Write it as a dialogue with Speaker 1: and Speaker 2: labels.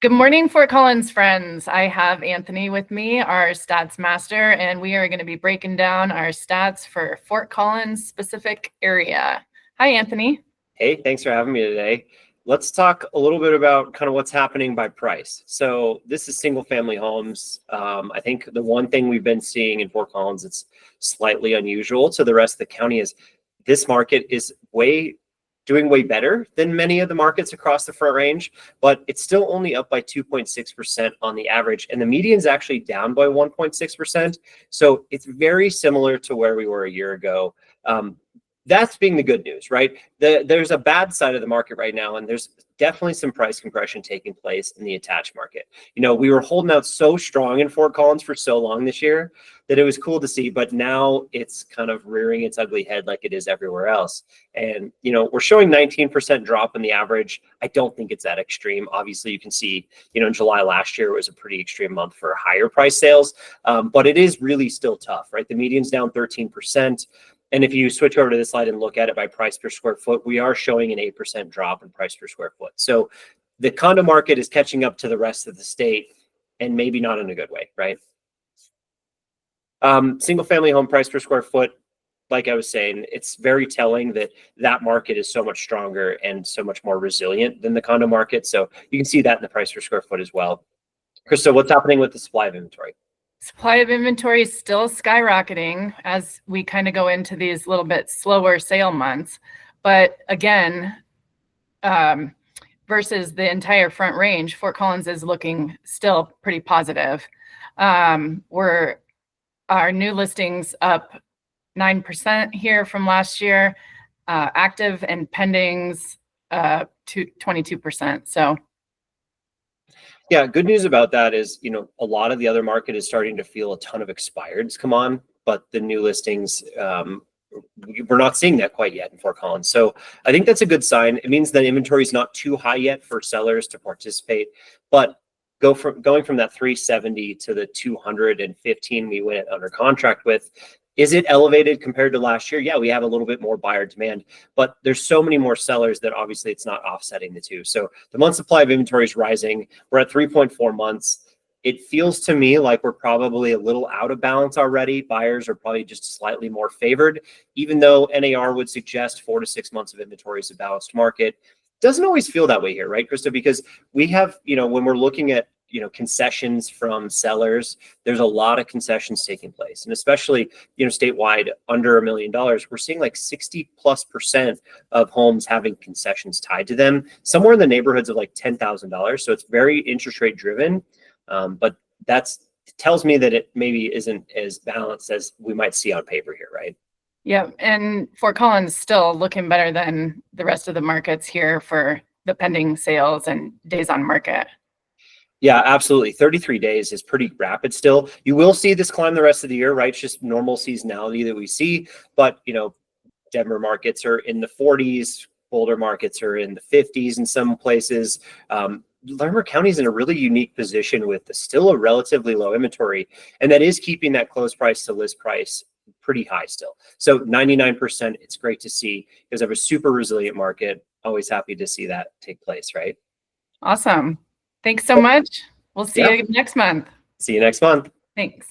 Speaker 1: Good morning, Fort Collins friends. I have Anthony with me, our stats master, and we are going to be breaking down our stats for Fort Collins specific area. Hi, Anthony.
Speaker 2: Hey, thanks for having me today. Let's talk a little bit about kind of what's happening by price. So this is single family homes. I think the one thing we've been seeing in Fort Collins that's slightly unusual to the rest of the county is this market is doing way better than many of the markets across the Front Range, but it's still only up by 2.6% on the average, and the median is actually down by 1.6%. So it's very similar to where we were a year ago. That's being the good news, right? There's a bad side of the market right now, and there's definitely some price compression taking place in the attached market. You know, we were holding out so strong in Fort Collins for so long this year that it was cool to see, but now it's kind of rearing its ugly head like it is everywhere else. And, you know, we're showing 19% drop in the average. I don't think it's that extreme. Obviously, you can see, you know, in July last year was a pretty extreme month for higher price sales, but it is really still tough, right? The median's down 13%. And if you switch over to this slide and look at it by price per square foot, we are showing an 8% drop in price per square foot. So the condo market is catching up to the rest of the state, and maybe not in a good way, right? Single family home price per square foot, like I was saying, it's very telling that that market is so much stronger and so much more resilient than the condo market. So you can see that in the price per square foot as well. Krista, what's happening with the supply of inventory?
Speaker 1: Supply of inventory is still skyrocketing as we kind of go into these little bit slower sale months. But again, versus the entire Front Range, Fort Collins is looking still pretty positive. Our new listings up 9% here from last year, active and pendings to 22%. So
Speaker 2: yeah, good news about that is, you know, a lot of the other market is starting to feel a ton of expireds come on, but the new listings, we're not seeing that quite yet in Fort Collins. So I think that's a good sign. It means that inventory is not too high yet for sellers to participate, but going from that 370 to the 215 we went under contract with. Is it elevated compared to last year? Yeah, we have a little bit more buyer demand, but there's so many more sellers that obviously it's not offsetting the two. So the month supply of inventory is rising. We're at 3.4 months. It feels to me like we're probably a little out of balance already. Buyers are probably just slightly more favored, even though NAR would suggest 4 to 6 months of inventory is a balanced market. Doesn't always feel that way here, right, Krista? Because we have, you know, when we're looking at, you know, concessions from sellers, there's a lot of concessions taking place. And especially, you know, statewide under $1 million, we're seeing like 60+% of homes having concessions tied to them, somewhere in the neighborhoods of like $10,000. So it's very interest rate driven. But tells me that it maybe isn't as balanced as we might see on paper here, right?
Speaker 1: yeah, and Fort Collins still looking better than the rest of the markets here for the pending sales and days on market.
Speaker 2: Yeah, absolutely. 33 days is pretty rapid still. You will see this climb the rest of the year, right? It's just normal seasonality that we see. But, you know, Denver markets are in the 40s. Boulder markets are in the 50s in some places. Larimer County is in a really unique position with still a relatively low inventory. And that is keeping that close price to list price pretty high still. So 99%, it's great to see because of a super resilient market. Always happy to see that take place, right?
Speaker 1: Awesome. Thanks so much. We'll see you next month.
Speaker 2: See you next month.
Speaker 1: Thanks.